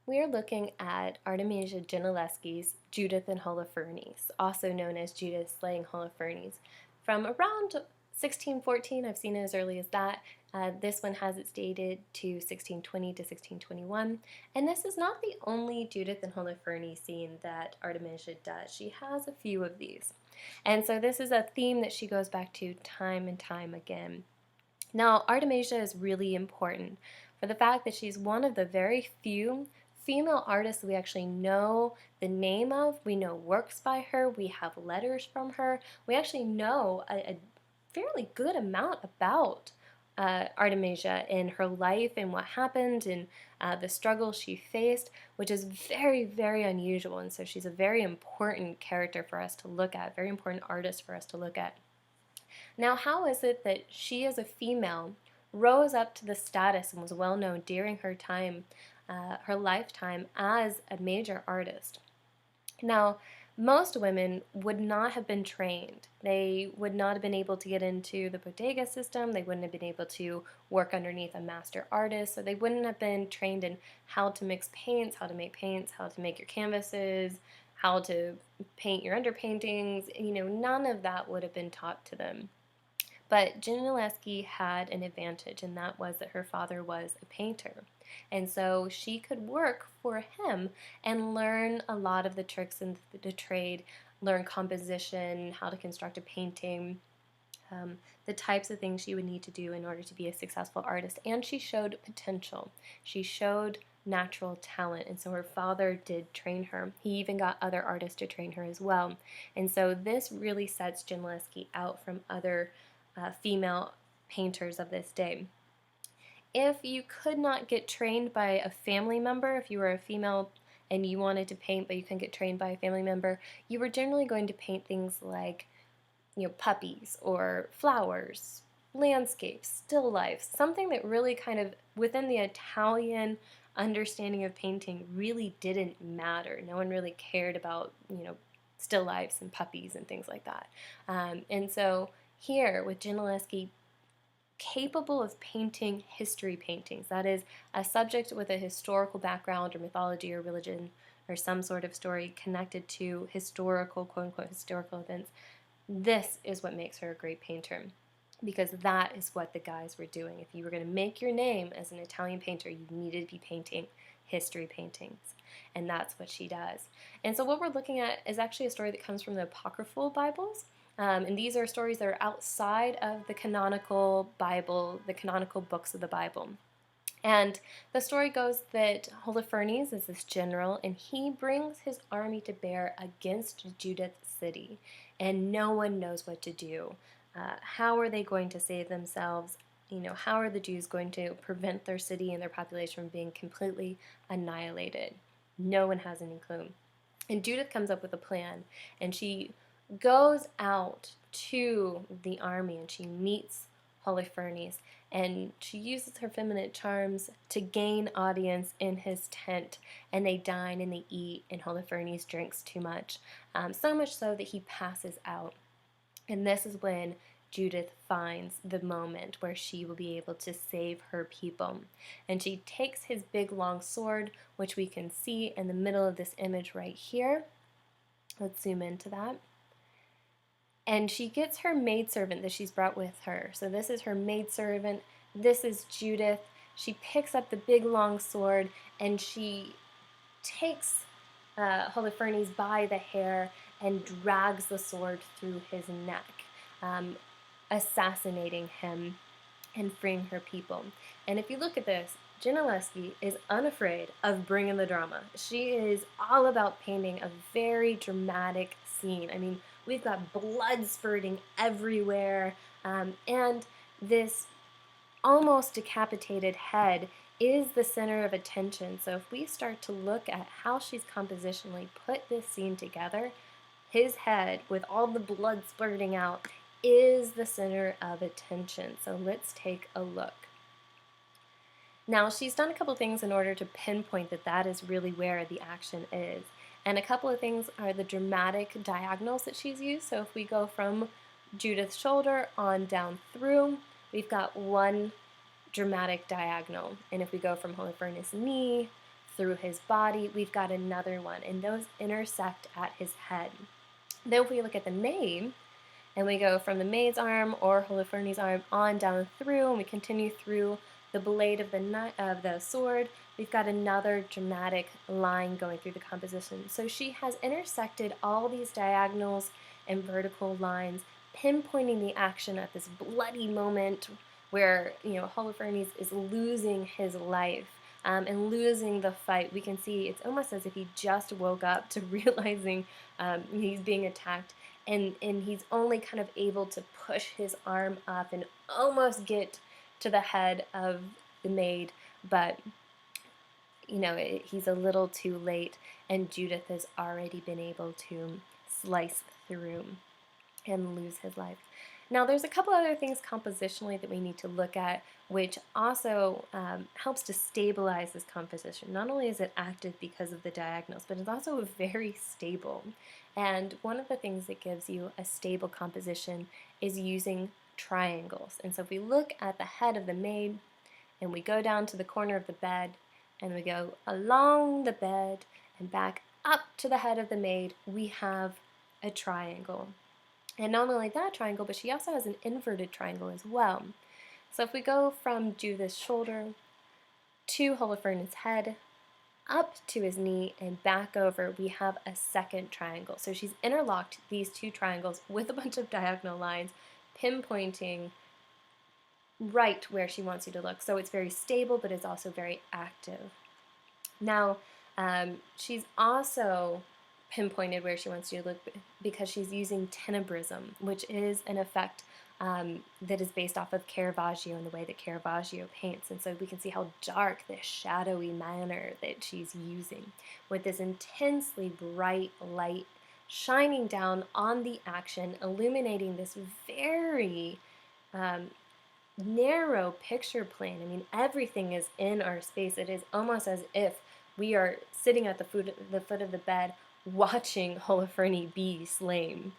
We are looking at Artemisia Gentileschi's Judith and Holofernes, also known as Judith slaying Holofernes, from around 1614. I've seen it as early as that. This one has it dated to 1620 to 1621. And this is not the only Judith and Holofernes scene that Artemisia does. She has a few of these. And so this is a theme that she goes back to time and time again. Now, Artemisia is really important for the fact that she's one of the very few female artists we actually know the name of. We know works by her, we have letters from her, we actually know a fairly good amount about Artemisia and her life and what happened and the struggle she faced, which is very, very unusual. And so she's a very important character for us to look at, very important artist for us to look at. Now, how is it that she, as a female, rose up to the status and was well known during her time, her lifetime, as a major artist? Now, most women would not have been trained. They would not have been able to get into the bodega system. They wouldn't have been able to work underneath a master artist. So they wouldn't have been trained in how to mix paints, how to make paints, how to make your canvases, how to paint your underpaintings. None of that would have been taught to them. But Gentileschi had an advantage, and that was that her father was a painter. And so she could work for him and learn a lot of the tricks in the trade, learn composition, how to construct a painting, the types of things she would need to do in order to be a successful artist. And she showed potential. She showed natural talent, and so her father did train her. He even got other artists to train her as well. And so this really sets Gentileschi out from other female painters of this day. If you could not get trained by a family member, if you were a female and you wanted to paint but you couldn't get trained by a family member, you were generally going to paint things like puppies or flowers, landscapes, still lifes, something that really kind of within the Italian understanding of painting really didn't matter. No one really cared about still lifes and puppies and things like that. And so here with Gentileschi, capable of painting history paintings, that is, a subject with a historical background or mythology or religion or some sort of story connected to historical, quote-unquote, historical events. This is what makes her a great painter, because that is what the guys were doing. If you were going to make your name as an Italian painter, you needed to be painting history paintings, and that's what she does. And so what we're looking at is actually a story that comes from the Apocryphal Bibles. And these are stories that are outside of the canonical Bible, the canonical books of the Bible. And the story goes that Holofernes is this general, and he brings his army to bear against Judith's city, and no one knows what to do. How are they going to save themselves? How are the Jews going to prevent their city and their population from being completely annihilated? No one has any clue. And Judith comes up with a plan, and she goes out to the army and she meets Holofernes, and she uses her feminine charms to gain audience in his tent, and they dine and they eat, and Holofernes drinks too much, so much so that he passes out. And this is when Judith finds the moment where she will be able to save her people. And she takes his big long sword, which we can see in the middle of this image right here. Let's zoom into that. And she gets her maidservant that she's brought with her. So this is her maidservant. This is Judith. She picks up the big long sword and she takes Holofernes by the hair and drags the sword through his neck, assassinating him and freeing her people. And if you look at this, Gentileschi is unafraid of bringing the drama. She is all about painting a very dramatic scene. I mean, we've got blood spurting everywhere, and this almost decapitated head is the center of attention. So if we start to look at how she's compositionally put this scene together, his head, with all the blood spurting out, is the center of attention. So let's take a look. Now, she's done a couple things in order to pinpoint that that is really where the action is. And a couple of things are the dramatic diagonals that she's used. So if we go from Judith's shoulder on down through, we've got one dramatic diagonal. And if we go from Holofernes' knee through his body, we've got another one, and those intersect at his head. Then if we look at the maid, and we go from the maid's arm or Holofernes' arm on down through, and we continue through the blade of the sword, we've got another dramatic line going through the composition. So she has intersected all these diagonals and vertical lines, pinpointing the action at this bloody moment where, Holofernes is losing his life. And losing the fight. We can see it's almost as if he just woke up to realizing he's being attacked, and he's only kind of able to push his arm up and almost get to the head of the maid, but he's a little too late, and Judith has already been able to slice through and lose his life. Now, there's a couple other things compositionally that we need to look at, which also helps to stabilize this composition. Not only is it active because of the diagonals, but it's also very stable. And one of the things that gives you a stable composition is using triangles. And so if we look at the head of the maid, and we go down to the corner of the bed, and we go along the bed and back up to the head of the maid, we have a triangle. And not only that triangle, but she also has an inverted triangle as well. So if we go from Judith's shoulder to Holofernes' head, up to his knee, and back over, we have a second triangle. So she's interlocked these two triangles with a bunch of diagonal lines, pinpointing right where she wants you to look. So it's very stable, but it's also very active. Now, she's also pinpointed where she wants you to look because she's using tenebrism, which is an effect that is based off of Caravaggio and the way that Caravaggio paints. And so we can see how dark, this shadowy manner that she's using, with this intensely bright light shining down on the action, illuminating this very narrow picture plane. I mean, everything is in our space. It is almost as if we are sitting at the foot of the bed watching Holofernes be slain.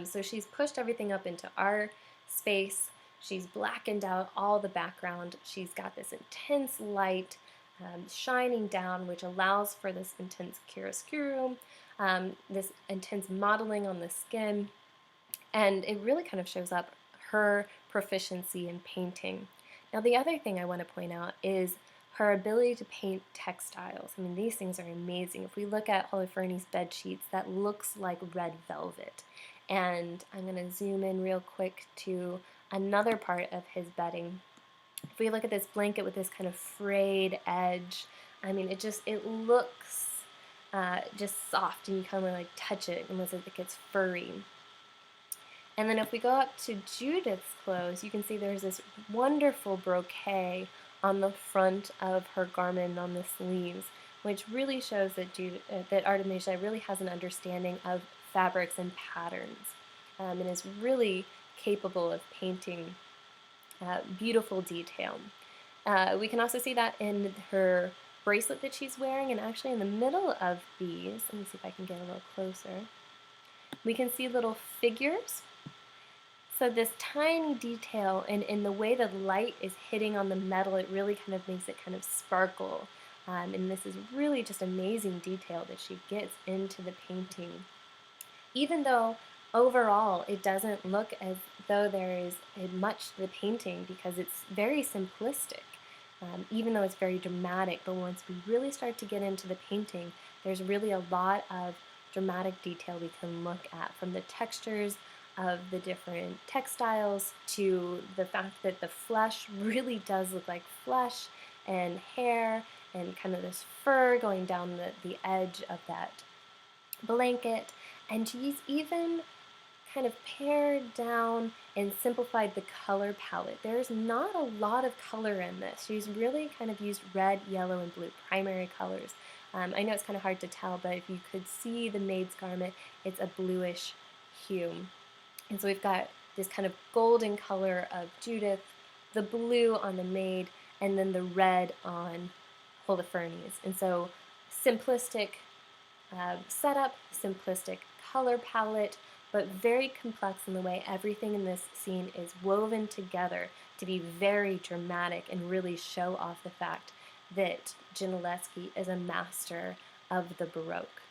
So she's pushed everything up into our space. She's blackened out all the background. She's got this intense light shining down, which allows for this intense chiaroscuro, this intense modeling on the skin, and it really kind of shows up her proficiency in painting. Now, the other thing I want to point out is her ability to paint textiles. I mean, these things are amazing. If we look at Holofernes' bed sheets, that looks like red velvet. And I'm going to zoom in real quick to another part of his bedding. If we look at this blanket with this kind of frayed edge, I mean, it looks just soft, and you kind of like touch it almost as if it gets furry. And then if we go up to Judith's clothes, you can see there's this wonderful brocade on the front of her garment and on the sleeves, which really shows that Artemisia really has an understanding of fabrics and patterns, and is really capable of painting beautiful detail. We can also see that in her bracelet that she's wearing, and actually in the middle of these, let me see if I can get a little closer, we can see little figures. So this tiny detail, and in the way the light is hitting on the metal, it really kind of makes it kind of sparkle. And this is really just amazing detail that she gets into the painting. Even though overall it doesn't look as though there is much to the painting, because it's very simplistic, even though it's very dramatic. But once we really start to get into the painting, there's really a lot of dramatic detail we can look at, from the textures of the different textiles to the fact that the flesh really does look like flesh and hair and kind of this fur going down the edge of that blanket. And she's even kind of pared down and simplified the color palette. There's not a lot of color in this. She's really kind of used red, yellow, and blue primary colors. I know it's kind of hard to tell, but if you could see the maid's garment, it's a bluish hue. And so we've got this kind of golden color of Judith, the blue on the maid, and then the red on Holofernes. And so simplistic setup, simplistic color palette, but very complex in the way everything in this scene is woven together to be very dramatic and really show off the fact that Gentileschi is a master of the Baroque.